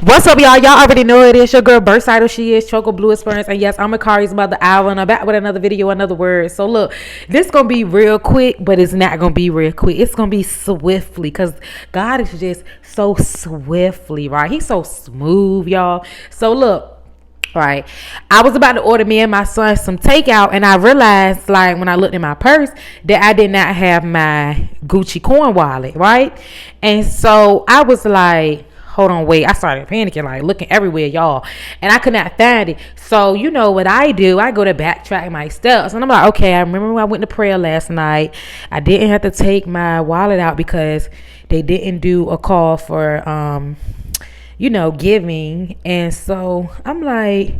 What's up, y'all? Y'all already know it is your girl Bursider. She is ChocoBluuu experience, and yes, I'm Akari's mother, Alva, and I'm back with another video, another word. So look, this gonna be real quick, but it's not gonna be real quick. It's gonna be swiftly, because God is just so swiftly, right? He's so smooth, y'all. So look. Right, I was about to order me and my son some takeout, and I realized, like, when I looked in my purse, that I did not have my Gucci coin wallet, right? And so I was like, hold on, wait. I started panicking, like looking everywhere, y'all, and I could not find it. So you know what I do? I go to backtrack my steps, and I'm like, okay, I remember when I went to prayer last night, I didn't have to take my wallet out because they didn't do a call for giving. And so I'm like,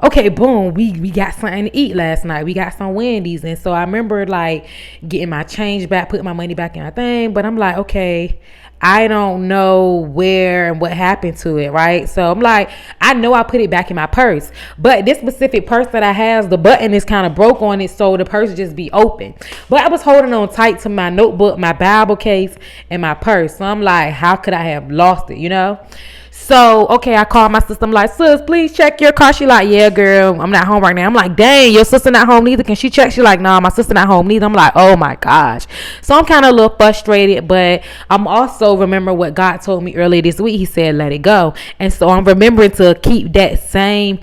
okay, boom, we got something to eat last night. We got some Wendy's. And so I remember like getting my change back, putting my money back in my thing. But I'm like, okay, I don't know where and what happened to it, right? So I'm like, I know I put it back in my purse, but this specific purse that I have, the button is kind of broke on it, so the purse just be open. But I was holding on tight to my notebook, my Bible case, and my purse. So I'm like, how could I have lost it, you know? So, okay, I called my sister. I'm like, sis, please check your car. She like, yeah, girl, I'm not home right now. I'm like, dang, your sister not home neither. Can she check? She like, nah, my sister not home neither. I'm like, oh my gosh. So I'm kind of a little frustrated, but I'm also remember what God told me earlier this week. He said, let it go. And so I'm remembering to keep that same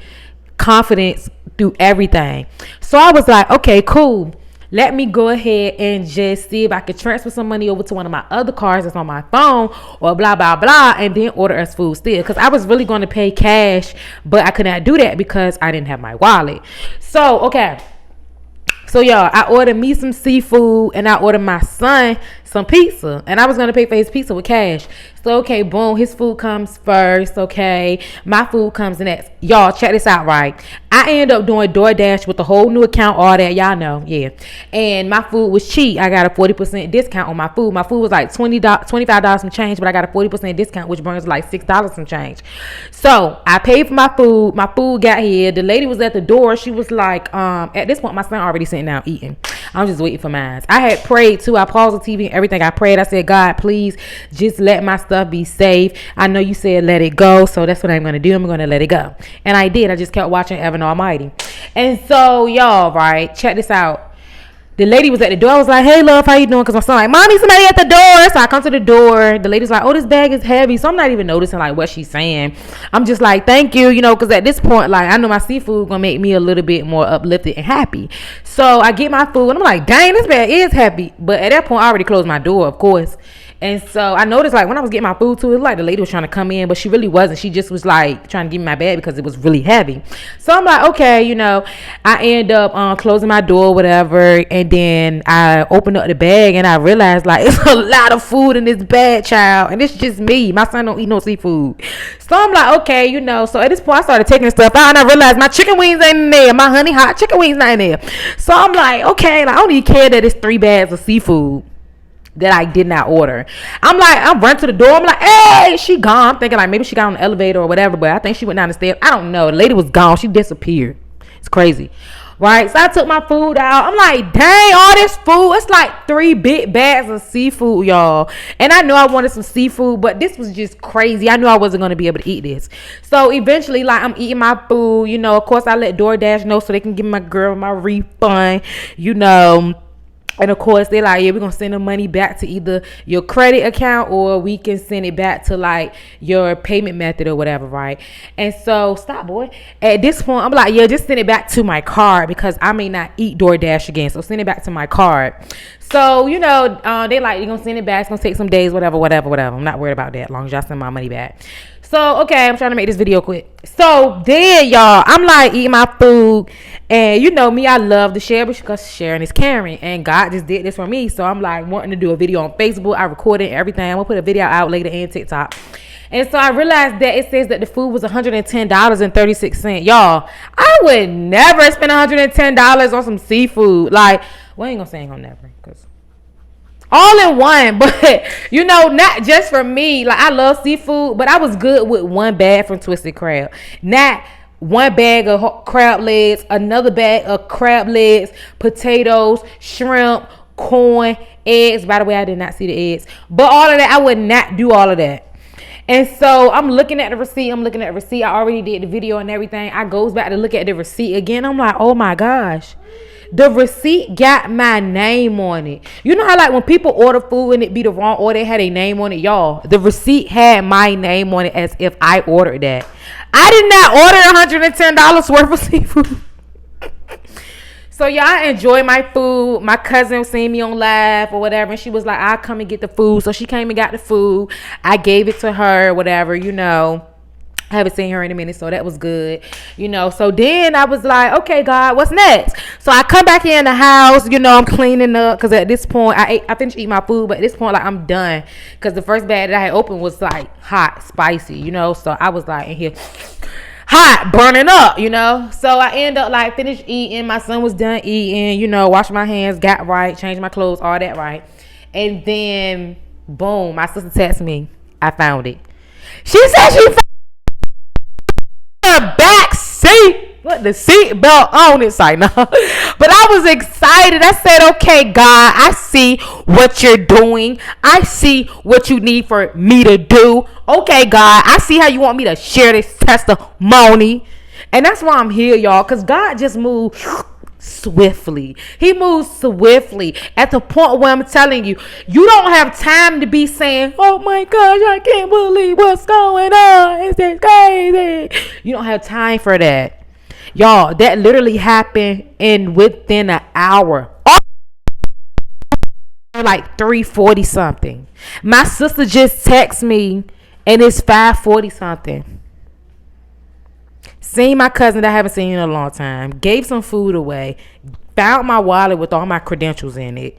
confidence through everything. So I was like, okay, cool. Let me go ahead and just see if I could transfer some money over to one of my other cards that's on my phone or blah, blah, blah, and then order us food still. Because I was really going to pay cash, but I could not do that because I didn't have my wallet. So, okay. So, y'all, I ordered me some seafood, and I ordered my son some pizza. And I was going to pay for his pizza with cash. So, okay, boom, his food comes first, okay? My food comes next. Y'all, check this out, right? I ended up doing DoorDash with a whole new account, all that. Y'all know, yeah. And my food was cheap. I got a 40% discount on my food. My food was like $25 some change, but I got a 40% discount, which brings like $6 some change. So, I paid for my food. My food got here. The lady was at the door. She was like, at this point, my son already sitting down eating. I'm just waiting for mine. I had prayed too. I paused the TV and everything. I prayed. I said, God, please just let my stuff be safe. I know you said let it go, so that's what I'm going to do. I'm going to let it go. And I did. I just kept watching Evan Almighty. And so, y'all, right, check this out. The lady was at the door. I was like, hey, love, how you doing? Because my son like, mommy, somebody at the door. So I come to the door. The lady's like, oh, this bag is heavy. So I'm not even noticing, like, what she's saying. I'm just like, thank you, because at this point, like, I know my seafood going to make me a little bit more uplifted and happy. So I get my food, and I'm like, dang, this bag is heavy. But at that point, I already closed my door, of course. And so I noticed, like, when I was getting my food too, it was like the lady was trying to come in, but she really wasn't. She just was like trying to give me my bag because it was really heavy. So I'm like, okay, I end up closing my door, whatever. And then I opened up the bag and I realized, like, it's a lot of food in this bag, child. And it's just me. My son don't eat no seafood. So I'm like, okay, So at this point, I started taking stuff out, and I realized my chicken wings ain't in there. My honey hot chicken wings not in there. So I'm like, okay, like, I don't even care that it's 3 bags of seafood that I did not order. I'm like, I'm running to the door. I'm like, hey, she gone. I'm thinking like maybe she got on the elevator or whatever, but I think she went down the stairs. I don't know. The lady was gone. She disappeared. It's crazy. Right? So I took my food out. I'm like, dang, all this food. It's like 3 big bags of seafood, y'all. And I know I wanted some seafood, but this was just crazy. I knew I wasn't going to be able to eat this. So eventually, like, I'm eating my food. Of course, I let DoorDash know so they can give my girl my refund, And of course, they're like, yeah, we're going to send the money back to either your credit account or we can send it back to like your payment method or whatever, right? And so, stop, boy. At this point, I'm like, yeah, just send it back to my card because I may not eat DoorDash again. So send it back to my card. So, they like, you're going to send it back. It's going to take some days, whatever. I'm not worried about that as long as y'all send my money back. So, okay, I'm trying to make this video quick. So, then, y'all, I'm like eating my food. And me, I love to share because sharing is caring. And God just did this for me. So, I'm like wanting to do a video on Facebook. I recorded everything. I'm going to put a video out later and TikTok. And so, I realized that it says that the food was $110.36. Y'all, I would never spend $110 on some seafood. Like, well, I ain't going to say never because all in one, but not just for me. Like, I love seafood, but I was good with one bag from Twisted Crab. Not one bag of crab legs, another bag of crab legs, potatoes, shrimp, corn, eggs. By the way, I did not see the eggs, but all of that, I would not do all of that. And so I'm looking at the receipt. I already did the video and everything. I goes back to look at the receipt again. I'm like, oh my gosh. The receipt got my name on it. You know how like when people order food and it be the wrong order, they had a name on it, y'all. The receipt had my name on it as if I ordered that. I did not order $110 worth of seafood. So y'all enjoy my food. My cousin seen me on live or whatever, and she was like, I'll come and get the food. So she came and got the food. I gave it to her, whatever, you know. I haven't seen her in a minute, so that was good, you know. So then I was like, okay, God, what's next? So I come back in the house, you know, I'm cleaning up because at this point I finished eating my food, but at this point, like, I'm done because the first bag that I had opened was like hot, spicy, you know. So I was like in here hot, burning up, you know. So I end up like finished eating. My son was done eating, you know, washed my hands, got right, changed my clothes, all that right. And then boom, my sister texted me, I found it. She said she found the back seat with the seat belt on. It's like, no. But I was excited. I said, okay, God, I see what you're doing. I see what you need for me to do. Okay, God, I see how you want me to share this testimony. And that's why I'm here, y'all, because God just moved swiftly. He moves swiftly at the point where I'm telling you, you don't have time to be saying, oh my gosh, I can't believe what's going on. It's just crazy. You don't have time for that. Y'all, that literally happened within an hour. Like 3:40 something. My sister just texted me and it's 5:40 something. Seen my cousin that I haven't seen in a long time. Gave some food away. Found my wallet with all my credentials in it.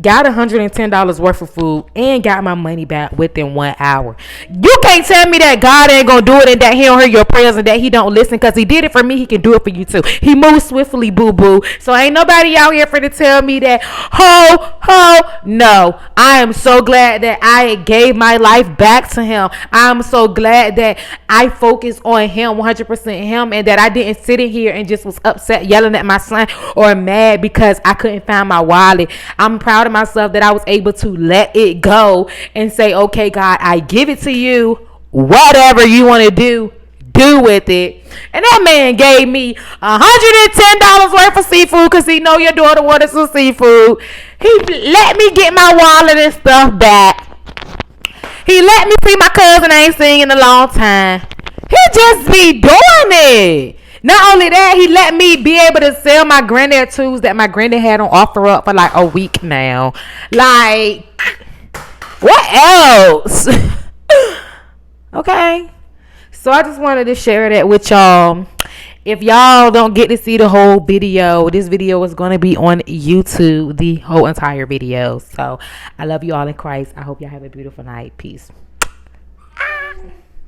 Got $110 worth of food and got my money back within 1 hour. You can't tell me that God ain't gonna do it and that he don't hear your prayers and that he don't listen, because he did it for me. He can do it for you too. He moves swiftly, boo boo. So ain't nobody out here for to tell me that no. I am so glad that I gave my life back to him. I'm so glad that I focused on him, 100% him, and that I didn't sit in here and just was upset yelling at my son or mad because I couldn't find my wallet. I'm proud of myself that I was able to let it go and say, okay, God, I give it to you. Whatever you want to do with it. And that man gave me $110 worth of seafood because he know your daughter wanted some seafood. He let me get my wallet and stuff back. He let me see my cousin I ain't seen in a long time. He just be doing it. Not only that, he let me be able to sell my granddad tools that my granddad had on offer up for like a week now. Like, what else? Okay. So I just wanted to share that with y'all. If y'all don't get to see the whole video, this video is going to be on YouTube, the whole entire video. So I love you all in Christ. I hope y'all have a beautiful night. Peace.